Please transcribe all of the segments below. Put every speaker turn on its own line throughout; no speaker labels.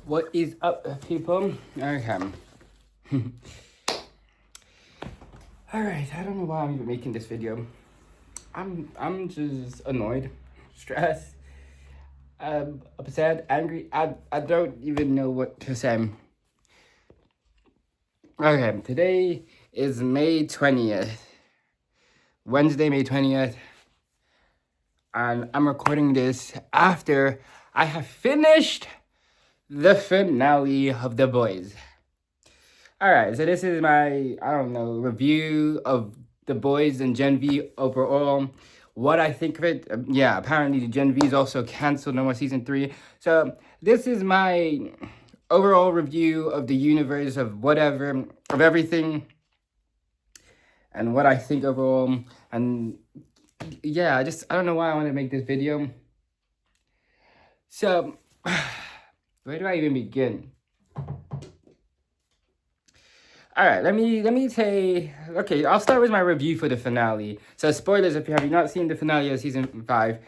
What is up, people? Okay. Alright, I don't know why I'm even making this video. I'm just annoyed, stressed, upset, angry. I don't even know what to say. Okay, today is May 20th. Wednesday, May 20th. And I'm recording this after I have finished the finale of The Boys. Alright, so this is my, review of The Boys and Gen V overall. What I think of it. Yeah, apparently the Gen V is also canceled, no more season 3. So this is my overall review of the universe, of whatever, of everything. And what I think overall. And yeah, I don't know why I want to make this video. So, where do I even begin? All right, let me say, okay, I'll start with my review for the finale. So spoilers, if you have not seen the finale of season 5,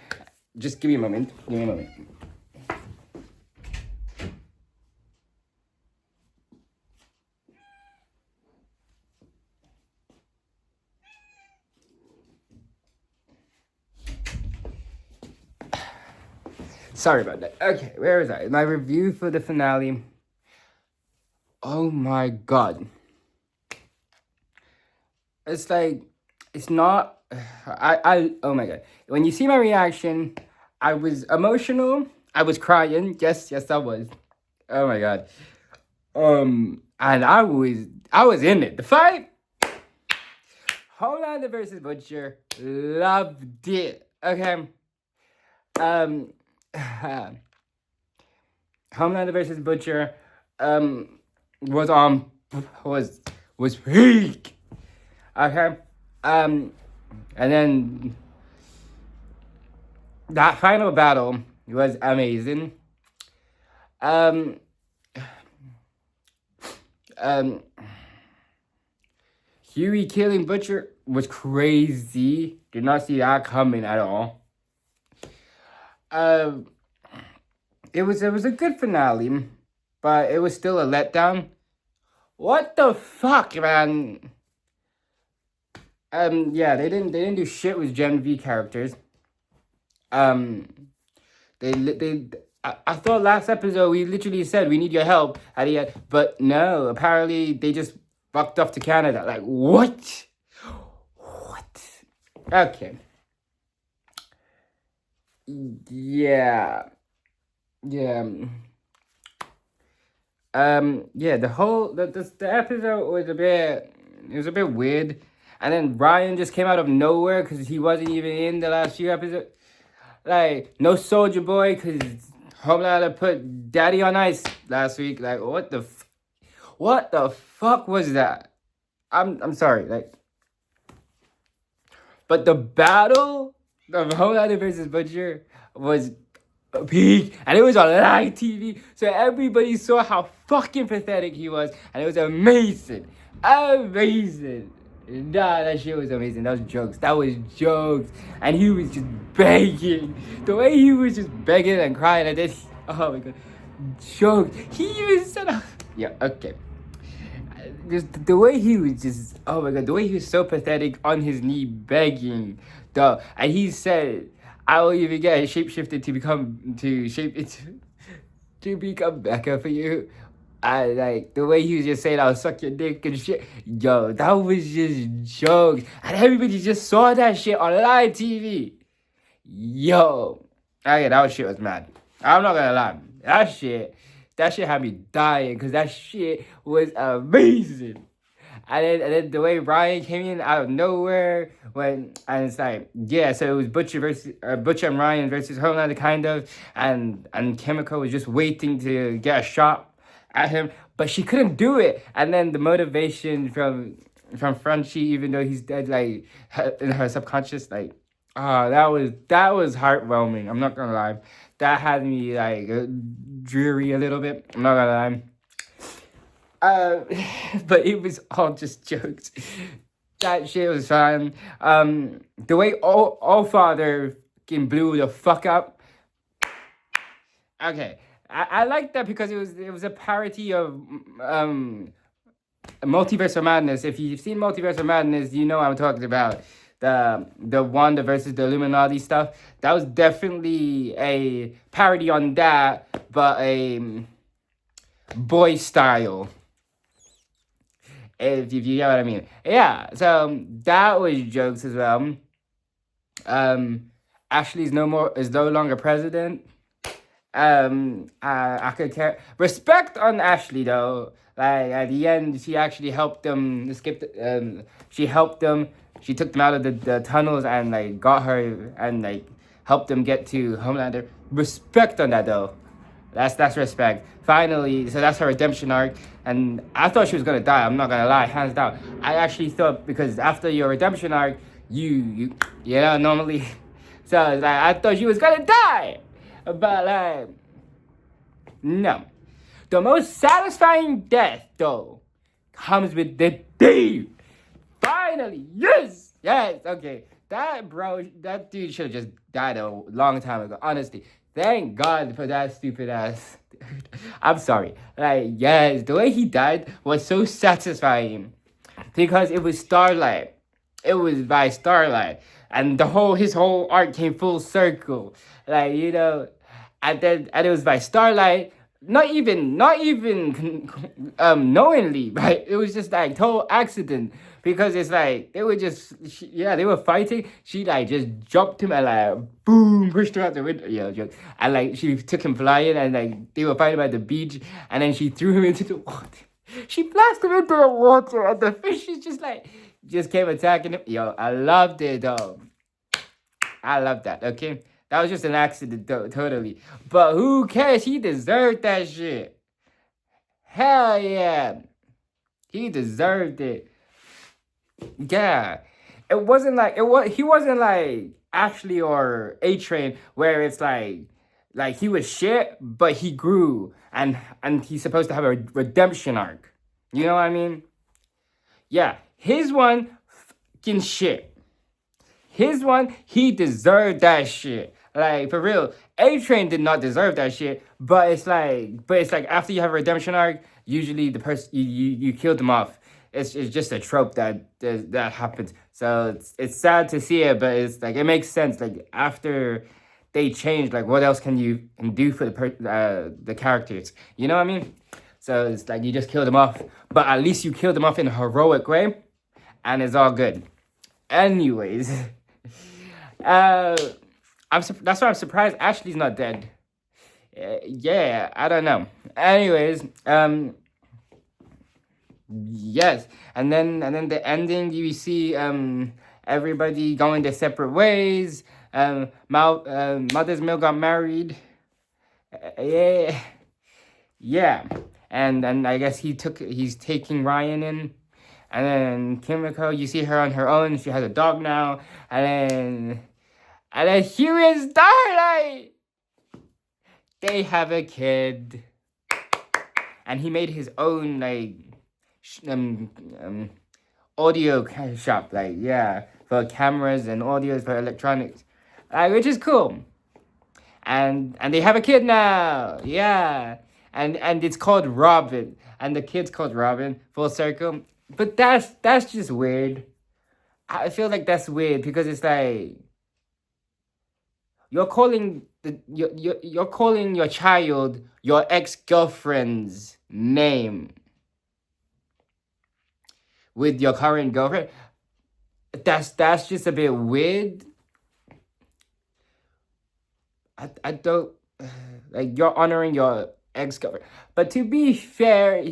just give me a moment. Sorry about that. Okay, where is I? My review for the finale. Oh my god. It's like, it's not, oh my god. When you see my reaction, I was emotional. I was crying. Yes, I was. Oh my god. And I was in it. The fight. Homelander versus Butcher. Loved it. Okay. Homelander versus Butcher was peak. Okay. And then that final battle was amazing. Huey killing Butcher was crazy. Did not see that coming at all. It was a good finale, but it was still a letdown. What the fuck, man? Yeah, they didn't do shit with Gen V characters. I thought last episode we literally said we need your help at the end, but no, apparently they just fucked off to Canada. Like, what? Okay. Yeah. Yeah, the episode was a bit weird. And then Ryan just came out of nowhere because he wasn't even in the last few episodes. Like, no Soldier Boy because Homelander put Daddy on ice last week. Like, what the fuck was that? I'm sorry, like, but the battle of Homelander versus Butcher was peak, and it was on live TV, so everybody saw how fucking pathetic he was, and it was amazing. Nah, that shit was amazing. That was jokes. And he was just begging. The way he was just begging and crying, and then oh my god, jokes. He even said, yeah, okay. Just the way he was just, oh my god, the way he was so pathetic on his knee begging, and he said, I will even get shapeshifted to become Becca for you. I like the way he was just saying I'll suck your dick and shit. Yo, that was just jokes. And everybody just saw that shit on live TV. Yo. Okay, that shit was mad. I'm not gonna lie. That shit had me dying because that shit was amazing. And then the way Ryan came in out of nowhere and it's like, yeah, so it was Butcher and Ryan versus Homelander kind of, and Kimiko was just waiting to get a shot at him, but she couldn't do it. And then the motivation from Frenchie, even though he's dead, like in her subconscious, like, that was heartwarming. I'm not gonna lie, that had me like dreary a little bit. I'm not gonna lie. But it was all just jokes. That shit was fun. The way All Father fucking blew the fuck up. Okay, I like that because it was a parody of um Multiverse of Madness. If you've seen Multiverse of Madness, you know what I'm talking about. The Wanda versus the Illuminati stuff. That was definitely a parody on that, but a boy style. If you get what I mean. Yeah. So that was jokes as well. Um, Ashley's no longer president. I could care respect on Ashley though. Like at the end, she actually helped them escape. She helped them. She took them out of the tunnels and like got her and like helped them get to Homelander. Respect on that though. That's respect. Finally, so that's her redemption arc. And I thought she was gonna die. I'm not gonna lie, hands down. I actually thought because after your redemption arc, you know normally, so like I thought she was gonna die, but like no. The most satisfying death though comes with the Dave. Finally, yes, okay. That dude should have just died a long time ago. Honestly, thank God for that stupid ass. I'm sorry. Like, yes, the way he died was so satisfying because it was Starlight. It was by Starlight, and his whole arc came full circle. Like and it was by Starlight. Not even knowingly, right? It was just like total accident because it's like they were they were fighting. She like just jumped him and like boom pushed her out the window. Yeah, joke. And like she took him flying and like they were fighting by the beach and then she threw him into the water. She blasted him into the water and the fish is just came attacking him. Yo, I loved it though. I love that. Okay, that was just an accident, totally. But who cares? He deserved that shit. Hell yeah, he deserved it. Yeah, it wasn't like it was. He wasn't like Ashley or A Train, where it's like he was shit, but he grew and he's supposed to have a redemption arc. You know what I mean? Yeah, his one, fucking shit. His one, he deserved that shit. Like for real, A Train did not deserve that shit. But it's like after you have a redemption arc, usually the person you kill them off. It's just a trope that happens. So it's sad to see it, but it's like it makes sense. Like after they change, like what else can do for the characters? You know what I mean? So it's like you just kill them off, but at least you kill them off in a heroic way, and it's all good. Anyways, uh, that's why I'm surprised Ashley's not dead. Yeah, I don't know. Anyways, yes, and then the ending you see everybody going their separate ways. Mother's Mill got married. Yeah, yeah, and I guess he's taking Ryan in. And then Kimiko, you see her on her own. She has a dog now. And then Hugh and Starlight, they have a kid. And he made his own like audio shop, like yeah, for cameras and audios for electronics, which is cool. And they have a kid now, yeah. And it's called Robin, and the kid's called Robin. Full circle. But that's just weird. I feel like that's weird because it's like you're calling your child your ex-girlfriend's name with your current girlfriend. That's just a bit weird. I don't like you're honoring your ex-girlfriend. But to be fair,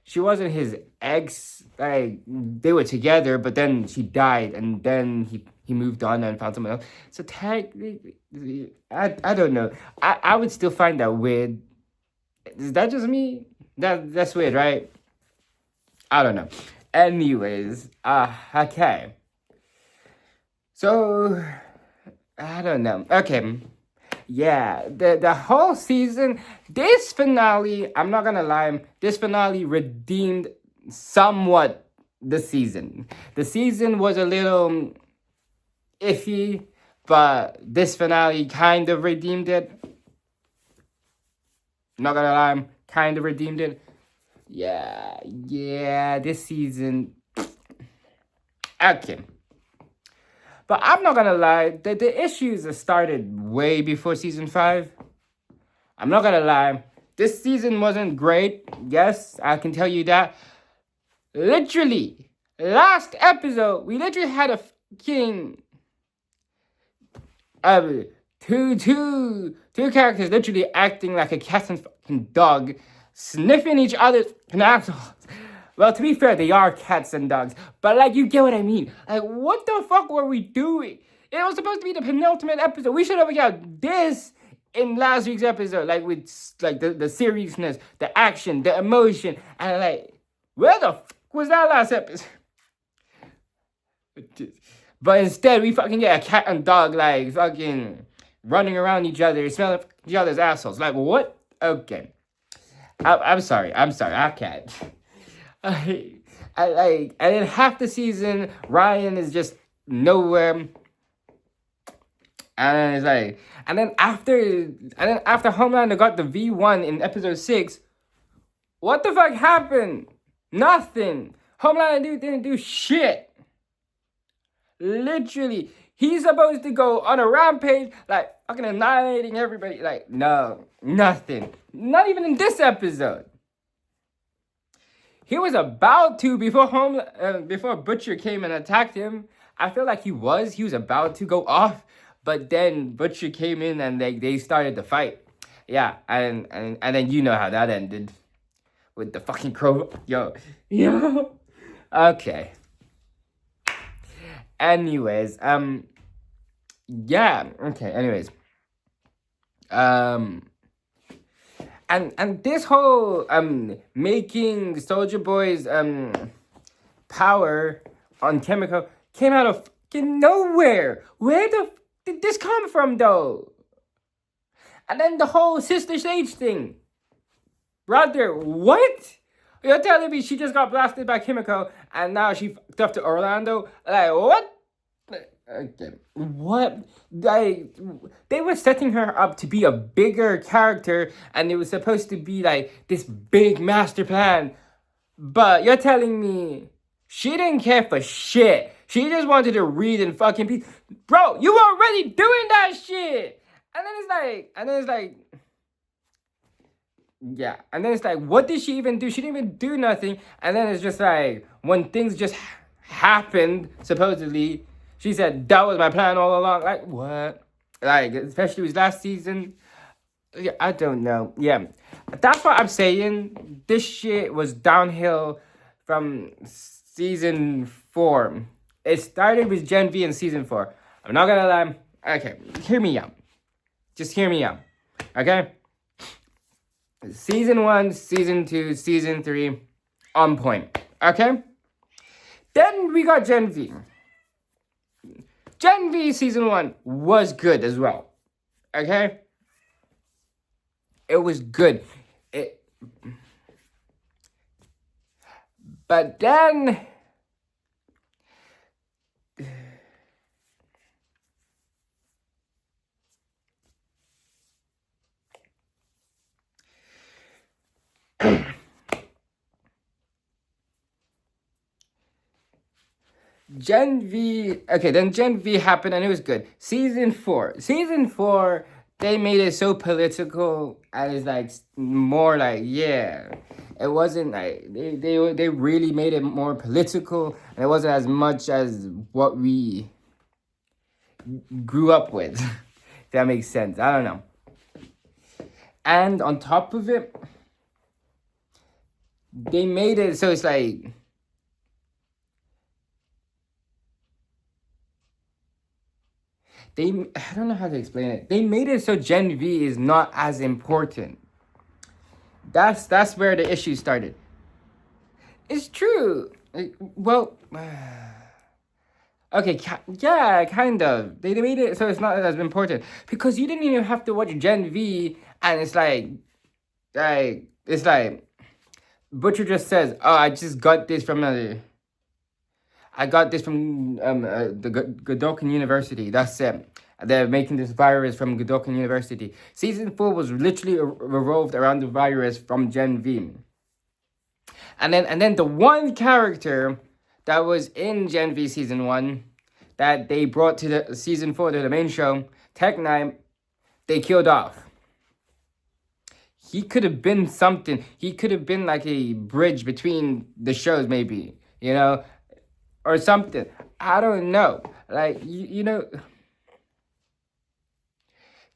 she wasn't his ex. Like they were together, but then she died, and then he moved on and found someone else. So technically, I don't know. I would still find that weird. Is that just me? That's weird, right? I don't know. Anyways, okay. So I don't know. Okay. Yeah, the whole season, this finale, I'm not gonna lie, this finale redeemed somewhat the season. The season was a little iffy, but this finale kind of redeemed it. Not gonna lie, kind of redeemed it. Yeah, this season. Okay. But I'm not gonna lie, the issues started way before season 5. I'm not gonna lie, this season wasn't great. Yes, I can tell you that. Literally, last episode, we literally had a fucking uh, two characters literally acting like a cat and fucking dog, sniffing each other's assholes. Well, to be fair, they are cats and dogs, but like, you get what I mean. Like, what the fuck were we doing? It was supposed to be the penultimate episode. We should have got this in last week's episode, like with like the seriousness, the action, the emotion, and like, where the fuck was that last episode? But instead, we fucking get a cat and dog like fucking running around each other, smelling each other's assholes. Like, what? Okay. I'm sorry. I can't. And then half the season, Ryan is just nowhere. And it's like, and then after Homelander got the V1 in episode 6, what the fuck happened? Nothing. Homelander didn't do shit. Literally, he's supposed to go on a rampage, like fucking annihilating everybody. Like, no, nothing. Not even in this episode. He was about to before Butcher came and attacked him. I feel like he was about to go off, but then Butcher came in and they started the fight. Yeah, and then you know how that ended with the fucking crow. Yo. Okay. Anyways, yeah. Okay. Anyways, and this whole making Soldier Boy's power on Chemical came out of fucking nowhere. Where the did this come from, though? And then the whole Sister Sage thing. Brother, what? You're telling me she just got blasted by Kimiko and now she fucked up to Orlando? Like, what? Okay. What? They were setting her up to be a bigger character and it was supposed to be like this big master plan. But you're telling me she didn't care for shit. She just wanted to read and fucking be. Bro, you were already doing that shit. And then it's like, yeah. And then it's like, what did she even do? She didn't even do nothing. And then it's just like, when things just happened, supposedly, she said, that was my plan all along. Like, what? Like, especially with last season. Yeah, I don't know. Yeah. That's what I'm saying. This shit was downhill from season 4. It started with Gen V in season 4. I'm not gonna lie. Okay, hear me out. Just hear me out. Okay? Season 1, season 2, season 3, on point. Okay? Then we got Gen V. Gen V season 1 was good as well. Okay? It was good. But then Gen V, okay, then Gen V happened and it was good. Season 4, they made it so political and it's like more like, yeah, it wasn't like, they really made it more political and it wasn't as much as what we grew up with. If that makes sense, I don't know. And on top of it, they made it so it's like, I don't know how to explain it. They made it so Gen V is not as important. That's where the issue started. It's true. Well, okay, yeah, kind of. They made it so it's not as important because you didn't even have to watch Gen V, and it's like Butcher just says, "Oh, I got this from the Godokan University." That's it. They're making this virus from Godolphin University. Season 4 was literally revolved around the virus from Gen V. And then the one character that was in Gen V season 1 that they brought to the season 4 to the main show, Tech Knight, they killed off. He could have been something. He could have been like a bridge between the shows, maybe, or something. I don't know. Like,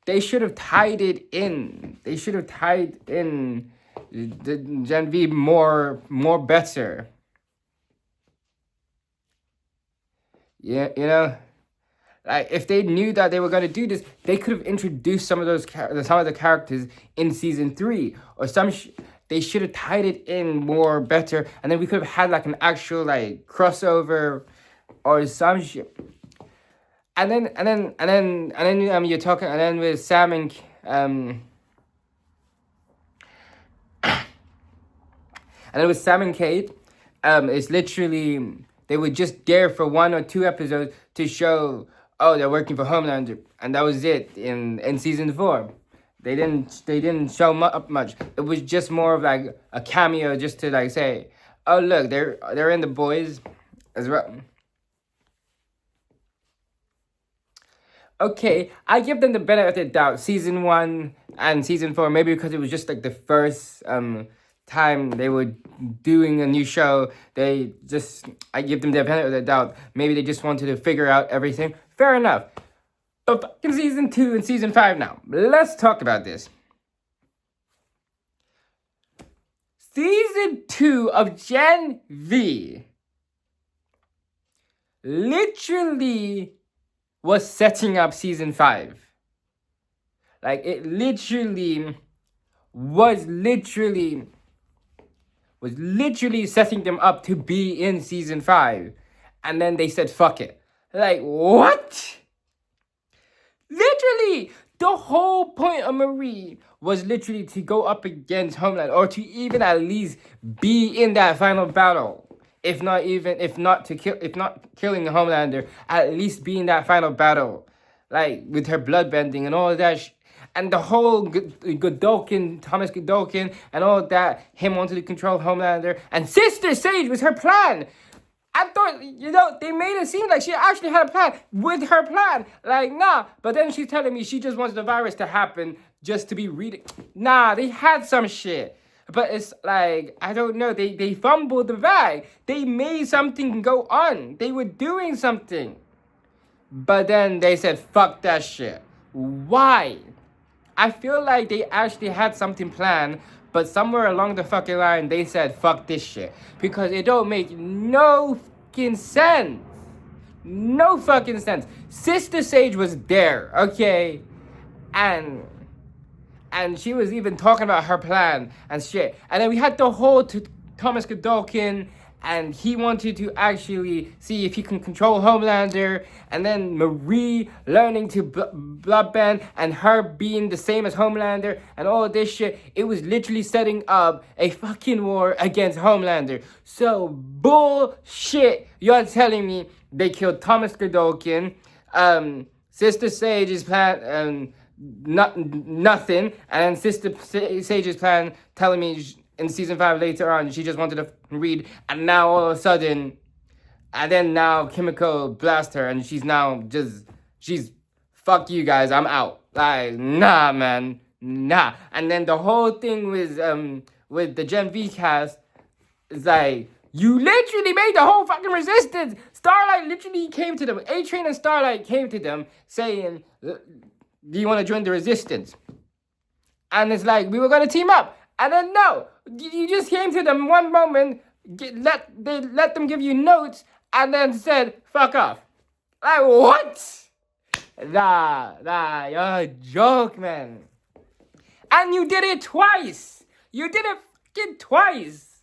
they should have tied it in. They should have tied in the Gen V more better. Yeah, like if they knew that they were gonna do this, they could have introduced some of the characters in season 3 or they should have tied it in more better, and then we could have had like an actual like crossover or some shit. And then you're talking, and then with Sam and and then with Sam and Kate, it's literally they were just there for 1 or 2 episodes to show, oh, they're working for Homelander, and that was it in season 4. They didn't show up much. It was just more of like a cameo, just to like say, oh look, they're in The Boys as well. Okay, I give them the benefit of the doubt. Season 1 and season 4, maybe because it was just like the first time they were doing a new show. I give them the benefit of the doubt. Maybe they just wanted to figure out everything. Fair enough. But fucking season 2 and season 5 now. Let's talk about this. Season 2 of Gen V literally was setting up season 5. Like, it was literally setting them up to be in season 5. And then they said, fuck it. Like, what? Literally, the whole point of Marie was literally to go up against Homeland, or to even at least be in that final battle. If not killing the Homelander, at least be in that final battle, like with her bloodbending and all of that. And the whole Godolphin, Thomas Godolphin, and all of that, him wanting to control Homelander, and Sister Sage was her plan. I thought, they made it seem like she actually had a plan with her plan. Like, nah. But then she's telling me she just wants the virus to happen just to be reading. Nah, they had some shit. But it's like, I don't know. They fumbled the bag. They made something go on. They were doing something. But then they said, fuck that shit. Why? I feel like they actually had something planned, but somewhere along the fucking line, they said, fuck this shit. Because it don't make no fucking sense. No fucking sense. Sister Sage was there, okay? And she was even talking about her plan and shit. And then we had the whole Thomas Godolphin, and he wanted to actually see if he can control Homelander. And then Marie learning to bloodbend, and her being the same as Homelander, and all of this shit. It was literally setting up a fucking war against Homelander. So bullshit. You're telling me they killed Thomas Godolphin, Sister Sage's plan, nothing, and then Sister Sage's plan telling me in season 5 later on she just wanted to read, and now all of a sudden, and then now Kimiko blast her, and she's fuck you guys, I'm out. Like, nah, man, nah. And then the whole thing with the Gen V cast is like, you literally made the whole fucking resistance. Starlight literally came to them. A-Train and Starlight came to them saying, do you want to join the resistance? And it's like, we were going to team up. And then no, you just came to them one moment, let them give you notes, and then said, fuck off. Like, what? Nah, you're a joke, man. And you did it twice. You did it fucking twice.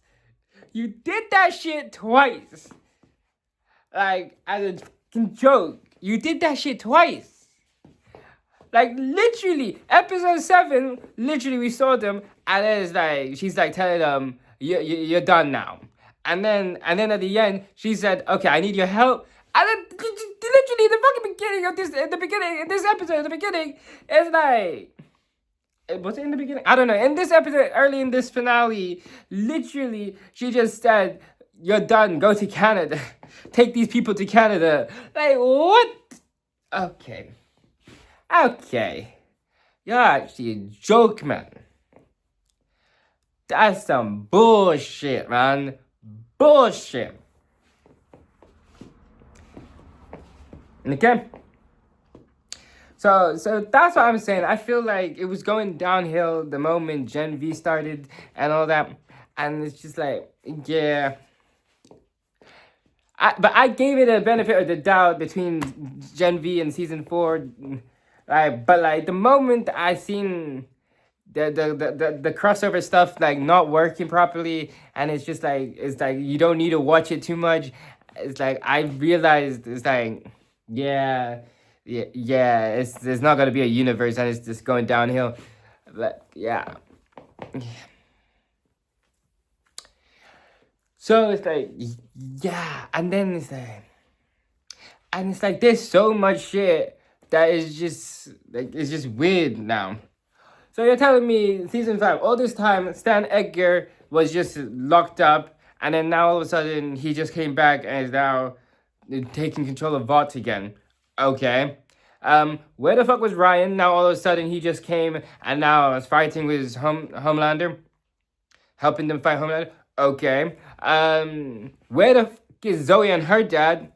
You did that shit twice. Like, as a fucking joke. You did that shit twice. Like, literally, episode 7, literally, we saw them, and then it's like, she's like telling them, you're done now. And then at the end, she said, okay, I need your help. And then, literally, literally the fucking beginning of this, at the beginning, in this episode, at the beginning, it's like, was it in the beginning? I don't know. In this episode, early in this finale, literally, she just said, "You're done. Go to Canada. Take these people to Canada." Like, what? Okay. You're actually a joke, man. That's some bullshit, man. Bullshit. Okay? So that's what I'm saying. I feel like it was going downhill the moment Gen V started and all that. And it's just like, yeah. But I gave it a benefit of the doubt between Gen V and season 4. But like the moment I seen the crossover stuff like not working properly, and it's like you don't need to watch it too much. It's like I realized it's like it's not gonna be a universe, and it's just going downhill. But yeah. So it's like and then it's like there's so much shit that is just like it's just weird now. So you're telling me season 5, all this time Stan Edgar was just locked up, and then now all of a sudden he just came back and is now taking control of Vought again. Okay. Where the fuck was Ryan? Now all of a sudden he just came and now is fighting with his Homelander, helping them fight Homelander. Okay. Where the fuck is Zoe and her dad?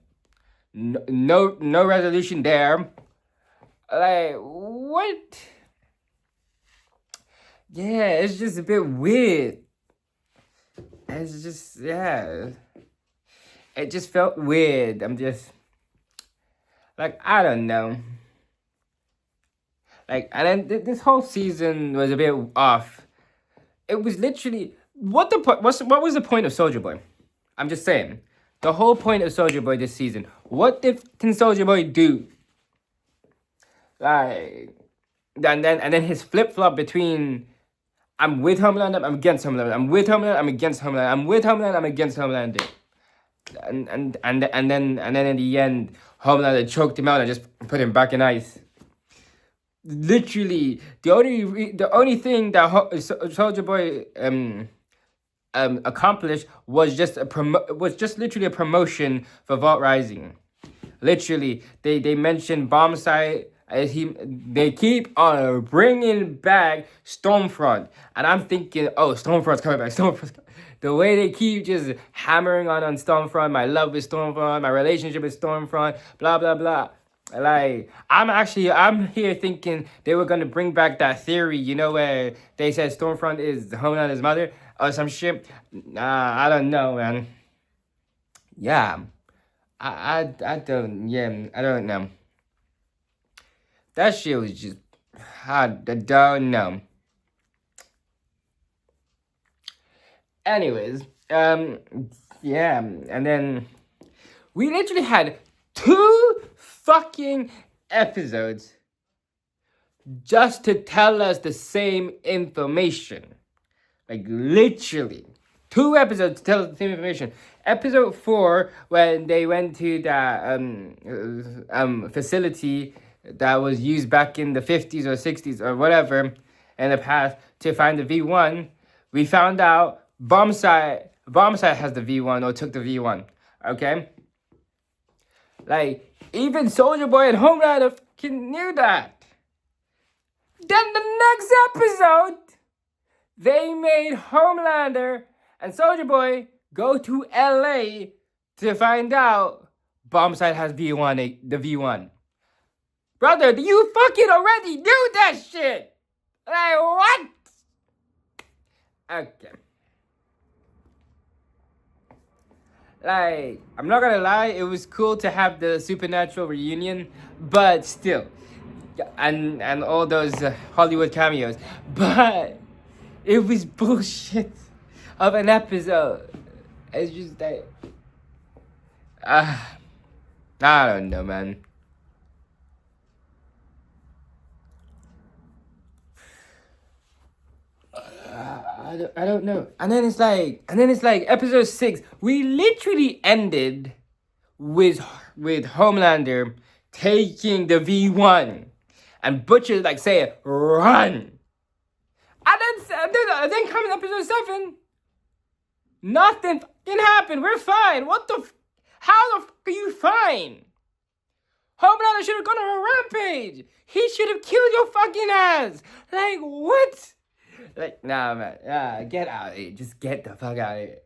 No resolution there. Like what? Yeah, it's just a bit weird. It's just it just felt weird. I'm just like I don't know. Like, and then this whole season was a bit off. It was literally what was the point of Soldier Boy? I'm just saying, the whole point of Soldier Boy this season. What can Soldier Boy do? Like, and then his flip flop between I'm with Homelander, I'm against Homelander. I'm with Homelander, I'm against Homelander. I'm with Homelander, I'm against Homelander. And then in the end, Homelander choked him out and just put him back in ice. Literally, the only thing that Soldier Boy accomplished was just literally a promotion for Vought Rising. Literally, they mentioned Bombsight. They keep on bringing back Stormfront, and I'm thinking, oh, Stormfront's coming back. The way they keep just hammering on Stormfront, my love with Stormfront, my relationship with Stormfront, blah blah blah. Like I'm here thinking they were gonna bring back that theory, you know, where they said Stormfront is Homelander's mother or some shit. I don't know, man. Yeah, I don't know. That shit was just, I don't know. Anyways, yeah, and then we literally had 2 fucking episodes just to tell us the same information. Like, literally. 2 episodes to tell us the same information. Episode 4, when they went to that facility that was used back in the 50s or 60s or whatever in the past to find the V1, we found out Bombsight has the V1 or took the V1. Okay? Like, even Soldier Boy and Homelander fucking knew that. Then the next episode, they made Homelander and Soldier Boy go to LA to find out Bombsight has the V1. Brother, you fucking already knew that shit! Like, what? Okay. Like, I'm not gonna lie, it was cool to have the Supernatural reunion, but still. And all those Hollywood cameos. But it was bullshit of an episode. It's just that... I don't know, man. I don't know. And then it's like episode 6. We literally ended with with Homelander taking the V1, and Butcher like say run, and then comes episode 7. Nothing fucking happened. We're fine. What the? How the fuck are you fine? Homelander should have gone on a rampage. He should have killed your fucking ass. Like what? Like nah, man. Get out of here. Just get the fuck out of here.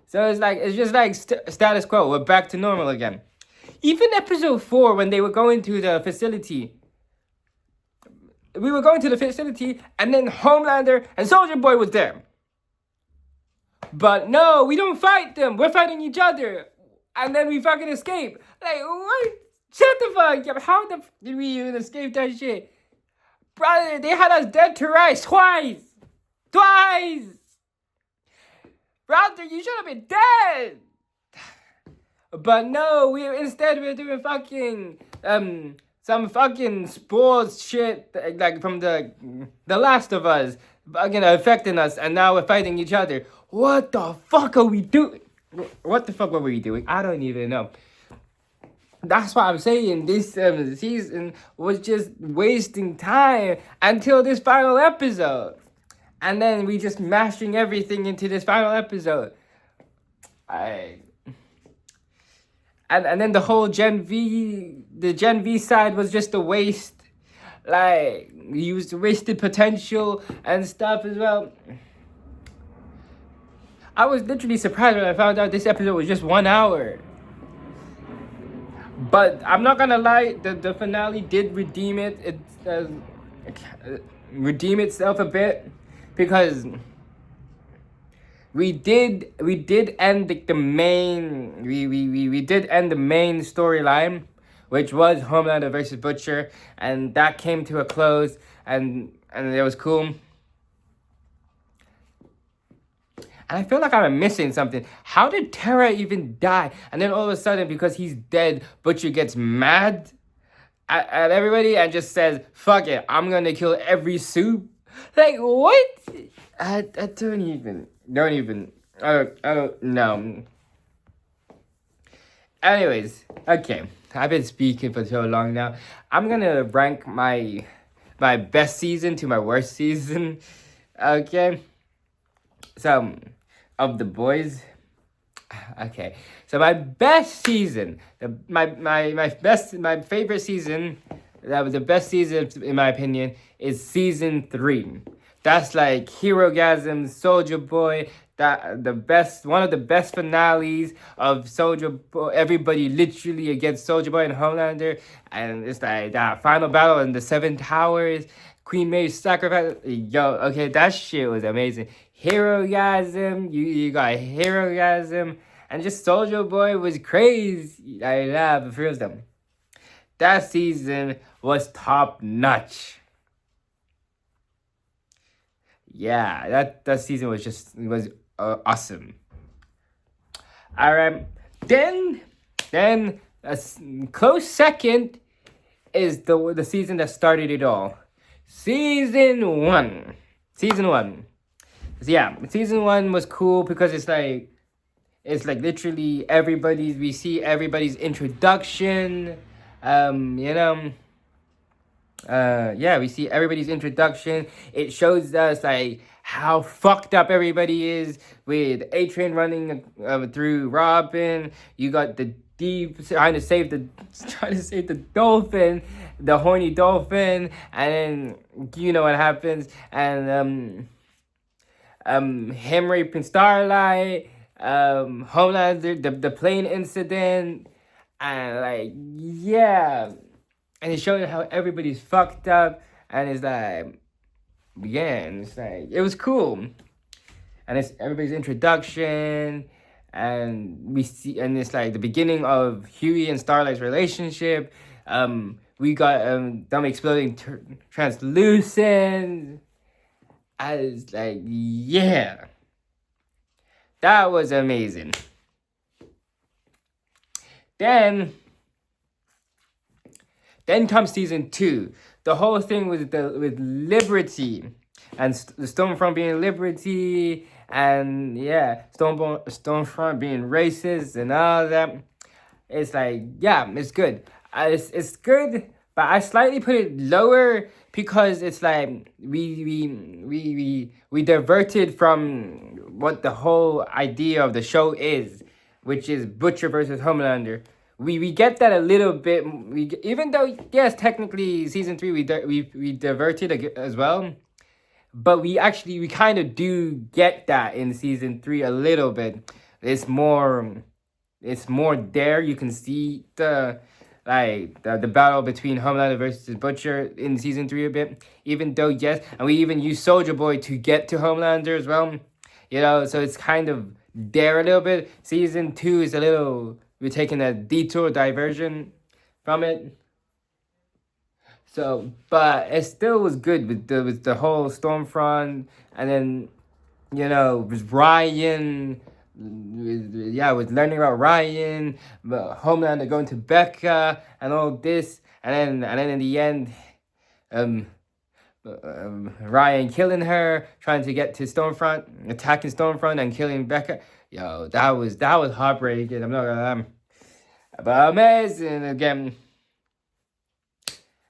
So it's just like status quo. We're back to normal again. Even episode 4, when they were going to the facility, and then Homelander and Soldier Boy was there. But no, we don't fight them. We're fighting each other. And then we fucking escape. Like, what? Shut the fuck up. How the fuck did we even escape that shit? Brother, they had us dead to rights twice. Brother, you should have been dead. But no, instead we're doing fucking some fucking sports shit like from the Last of Us, fucking affecting us, and now we're fighting each other. What the fuck are we doing? What the fuck were we doing? I don't even know. That's why I'm saying this season was just wasting time until this final episode. And then we just mashing everything into this final episode. And then the whole Gen V side was just a waste. Like, used wasted potential and stuff as well. I was literally surprised when I found out this episode was just 1 hour. But I'm not gonna lie, the finale did redeem itself a bit, because we did end the main storyline, which was Homelander versus Butcher, and that came to a close, and it was cool. And I feel like I'm missing something. How did Tara even die? And then all of a sudden, because he's dead, Butcher gets mad at everybody and just says, fuck it, I'm gonna kill every soup. Like, what? I don't even I don't know. Anyways, okay. I've been speaking for so long now. I'm gonna rank my best season to my worst season. Okay. So, of The Boys. Okay. So my best season, my favorite season, that was the best season in my opinion, is season 3. That's like Herogasm, Soldier Boy, one of the best finales of Soldier Boy. Everybody literally against Soldier Boy and Homelander, and it's like that final battle in the 7 Towers, Queen May's sacrifice. Yo, okay, that shit was amazing. Herogasm, you got Herogasm, and just Soldier Boy was crazy. I love the them. That season was top notch. Yeah, that season was awesome. All right, then a close second is the season that started it all. Season 1. Yeah, season 1 was cool because it's like literally we see everybody's introduction. We see everybody's introduction. It shows us like how fucked up everybody is with A-Train running through Robin. You got the Deep trying to save the dolphin, the horny dolphin, and then you know what happens, and him raping Starlight, Homelander, the plane incident, and like yeah. And it's showing how everybody's fucked up, and it's like, it was cool. And it's everybody's introduction, and we see, and it's like the beginning of Huey and Starlight's relationship. We got them exploding translucent. I was like, yeah, that was amazing. Then comes season 2. The whole thing with Liberty, and Stormfront being Liberty, and yeah, Stormfront being racist and all that. it's like, yeah, it's good. It's good, but I slightly put it lower because it's like we diverted from what the whole idea of the show is, which is Butcher versus Homelander. We get that a little bit. Even though, yes, technically season 3 we diverted as well, but we kind of do get that in season 3 a little bit. It's more it's more there. You can see the battle between Homelander versus Butcher in season 3 a bit. Even though, yes, and we even use Soldier Boy to get to Homelander as well. So it's kind of there a little bit. Season 2 is a little, we're taking a detour diversion from it. So, but it still was good with the whole Stormfront, and then with Ryan, with learning about Ryan, Homelander going to Becca, and all this, and then in the end, Ryan killing her, trying to get to Stormfront, attacking Stormfront, and killing Becca. Yo, that was heartbreaking. I'm not gonna lie, but amazing again.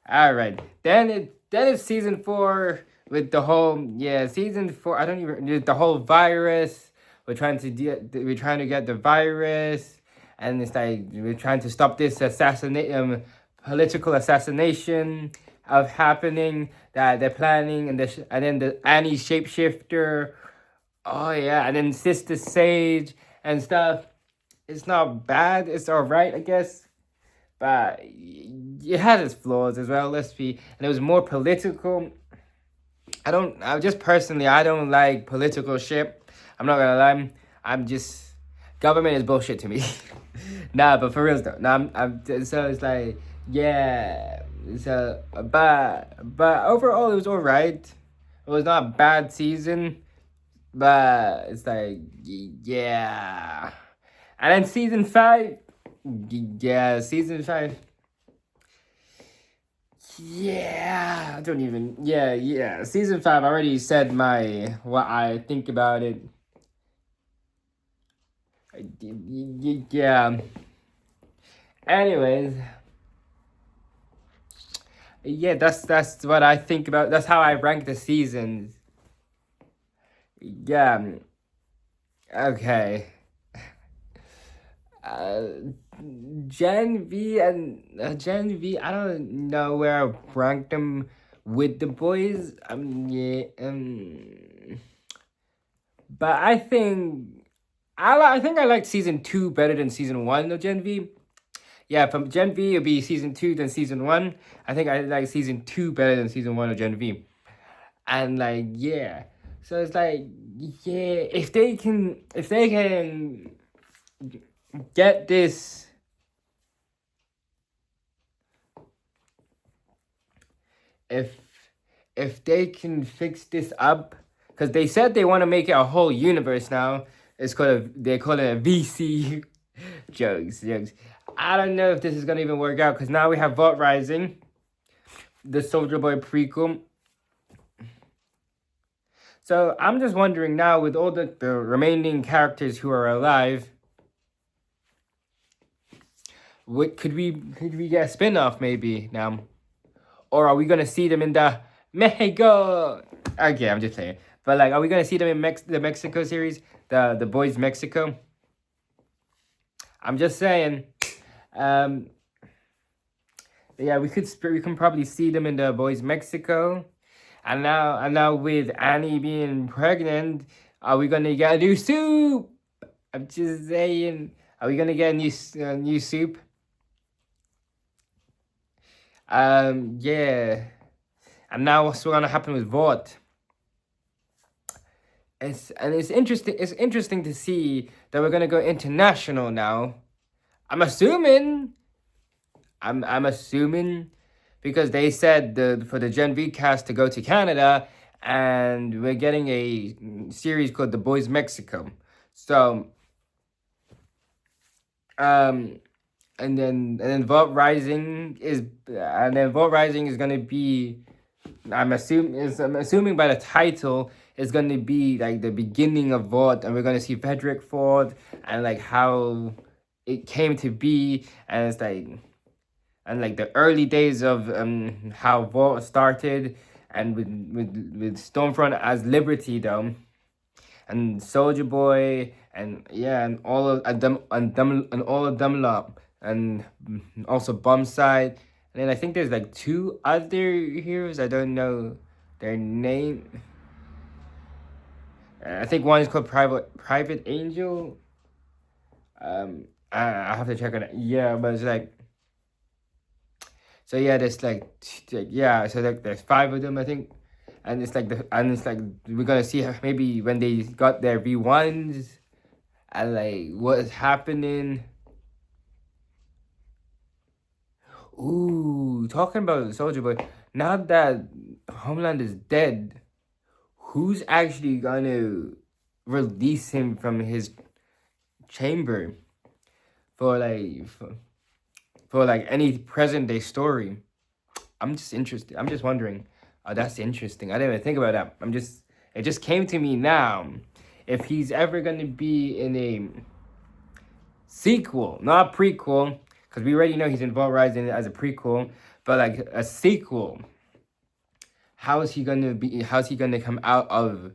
All right, then it's season 4 with the whole season 4. I don't even the whole virus. We're trying to get the virus, and it's like we're trying to stop this political assassination of happening that they're planning, and then the Annie shapeshifter. Oh yeah, and then Sister Sage and stuff. It's not bad. It's all right, I guess. But it has its flaws as well. And it was more political. I don't like political shit. I'm not gonna lie. Government is bullshit to me. Nah, but for real though. Nah, so it's like, yeah. So, but overall it was alright. It was not a bad season, but it's like, yeah. And then season 5. Yeah, season 5. Yeah, I don't even. Yeah. Season 5. I already said what I think about it. Yeah. Anyways, yeah, that's what I think about. That's how I rank the seasons. Yeah. Okay. Gen V Gen V. I don't know where I ranked them with the boys. But I think I liked season 2 better than season 1 of Gen V. Yeah, from Gen V it'll be season 2 than season 1. I think I like season 2 better than season 1 of Gen V. And like, yeah. So it's like, yeah, if they can get this, if they can fix this up, because they said they want to make it a whole universe now. They call it a VC. jokes. I don't know if this is gonna even work out, because now we have Vault Rising, the Soldier Boy prequel. So I'm just wondering now, with all the remaining characters who are alive, what could we get a spin-off maybe now? Or are we gonna see them in the Mexico? Okay, I'm just saying. But like, are we gonna see them in the Mexico series? The Boys Mexico? I'm just saying. Yeah, we can probably see them in the Boys Mexico. And now with Annie being pregnant, are we gonna get a new soup? I'm just saying. Are we gonna get a new soup? Yeah. And now what's gonna happen with Vought? It's interesting. It's interesting to see that we're gonna go international now. I'm assuming. I'm assuming, because they said for the Gen V cast to go to Canada, and we're getting a series called The Boys Mexico. So, and then Vault Rising is gonna be. I'm assuming by the title it's gonna be like the beginning of Vault, and we're gonna see Frederick Ford and like how it came to be, and it's like, and like the early days of how Vault started, and with Stormfront as Liberty though, and Soldier Boy, and yeah, and all of and all of Dunlop, and also Bombside, and then I think there's like two other heroes. I don't know their name. I think one is called Private Angel. I have to check on it. Yeah, but it's like, so yeah, there's like yeah, so like there's five of them I think, and it's like we're gonna see maybe when they got their V1s and like what's happening. Ooh, talking about Soldier Boy. Now that Homeland is dead, who's actually gonna release him from his chamber for like any present day story? I'm just interested. I'm just wondering. Oh, that's interesting. I didn't even think about that. It just came to me now. If he's ever gonna be in a sequel, not prequel, because we already know he's in Vault Rising as a prequel, but like a sequel. How is he gonna be? How's he gonna come out of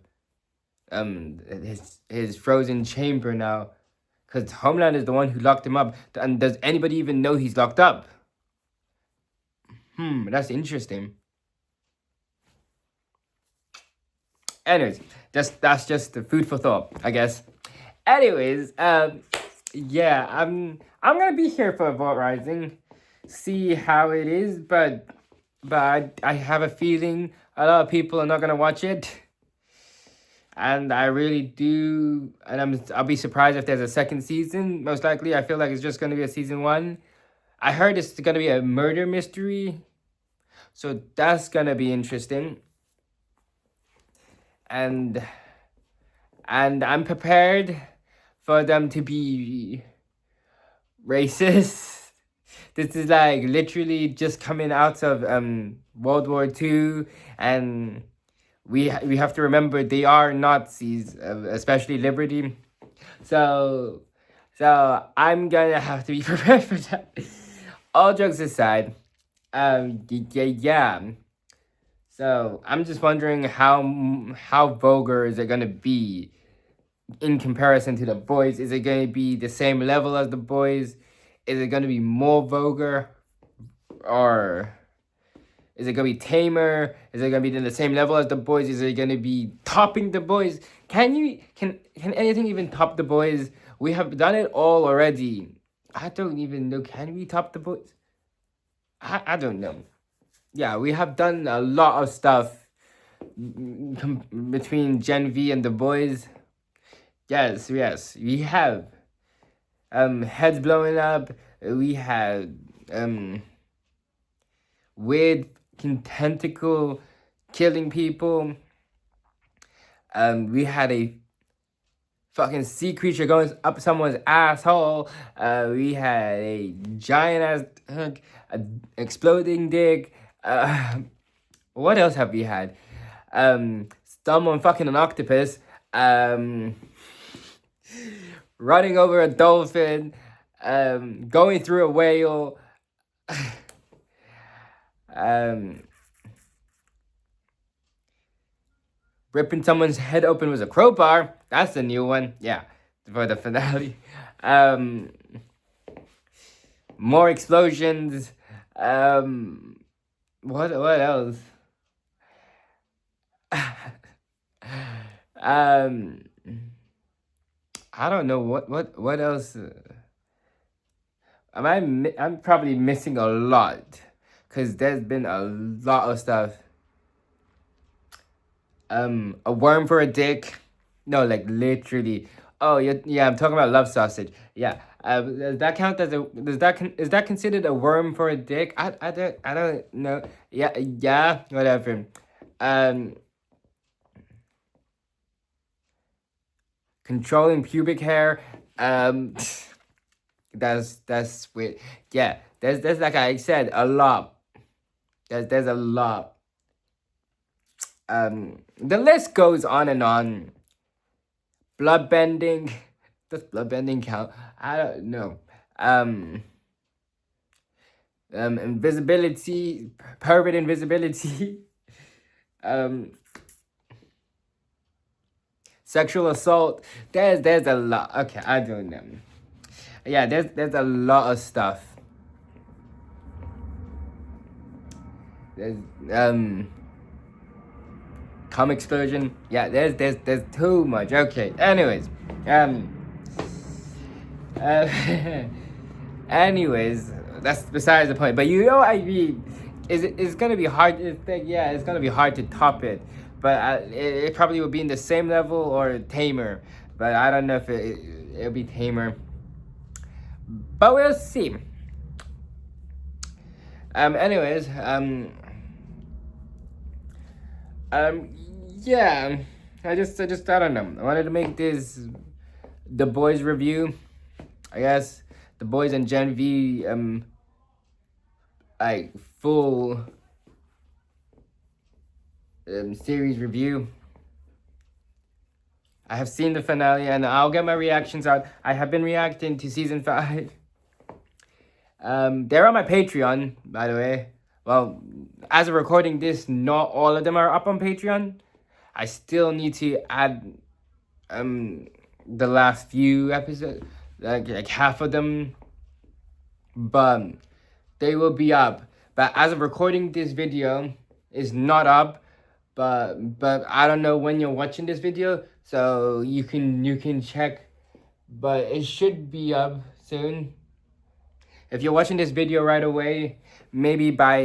his frozen chamber now? Because Homeland is the one who locked him up. And does anybody even know he's locked up? That's interesting. Anyways, that's just the food for thought, I guess. Anyways, yeah, I'm gonna be here for Vault Rising, see how it is, but I have a feeling a lot of people are not gonna watch it, and I really do, and I'll be surprised if there's a second season. Most likely, I feel like it's just gonna be a season one. I heard it's gonna be a murder mystery, so that's gonna be interesting. And I'm prepared for them to be racist. This is like literally just coming out of World War II, and we have to remember they are Nazis, especially Liberty. So I'm gonna have to be prepared for that. All jokes aside, yeah. So I'm just wondering how vulgar is it gonna be in comparison to the boys? Is it gonna be the same level as the boys? Is it gonna be more vulgar, or is it gonna be tamer? Is it gonna be in the same level as the boys? Is it gonna be topping the boys? Can anything even top the boys? We have done it all already. I don't even know. Can we top the boys? I don't know. Yeah, we have done a lot of stuff between Gen V and the boys. Yes, we have heads blowing up. We had weird tentacle killing people. We had a fucking sea creature going up someone's asshole. We had a giant ass exploding dick. What else have we had? Someone fucking an octopus. Running over a dolphin. Going through a whale. Ripping someone's head open with a crowbar. That's the new one. Yeah, for the finale. More explosions. What else? I don't know what else. I'm probably missing a lot, cause there's been a lot of stuff. A worm for a dick. No, like literally. Oh yeah, I'm talking about love sausage. Yeah. Does that count as is that considered a worm for a dick? I don't know. Yeah, whatever. Controlling pubic hair. That's weird. Yeah, there's like I said, a lot. There's a lot. The list goes on and on. Bloodbending. Does bloodbending count? I don't know. um, invisibility, pervert invisibility, um, sexual assault. There's a lot. Okay, I don't know. Yeah, there's a lot of stuff. There's comic explosion. Yeah, there's too much. Okay. Anyways, uh, anyways, that's besides the point. But you know, I mean, it's gonna be hard. Yeah, it's gonna be hard to top it. But it probably will be in the same level or tamer. But I don't know if it'll be tamer. But we'll see. Anyways, um, yeah. I don't know. I wanted to make this The Boys review. I guess The Boys and Gen V like full series review. I have seen the finale and I'll get my reactions out. I have been reacting to season 5. They're on my Patreon, by the way. Well, as of recording this, not all of them are up on Patreon. I still need to add the last few episodes, like half of them, but they will be up. But as of recording this video, is not up. But I don't know when you're watching this video, so you can check. But it should be up soon. If you're watching this video right away, maybe by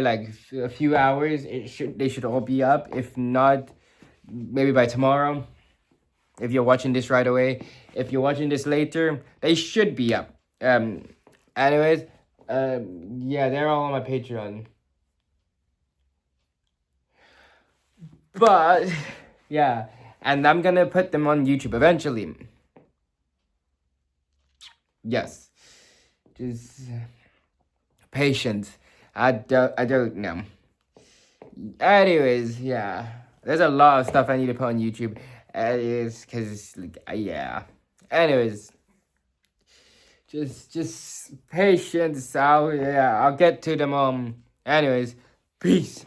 like a few hours, they should all be up. If not, maybe by tomorrow. If you're watching this right away, if you're watching this later, they should be up. Anyways, yeah, they're all on my Patreon. But yeah, and I'm gonna put them on YouTube eventually. Yes, just patience. I don't know. Anyways, yeah, there's a lot of stuff I need to put on YouTube. It's because like yeah. Anyways, just patience. I'll get to them. Anyways, peace.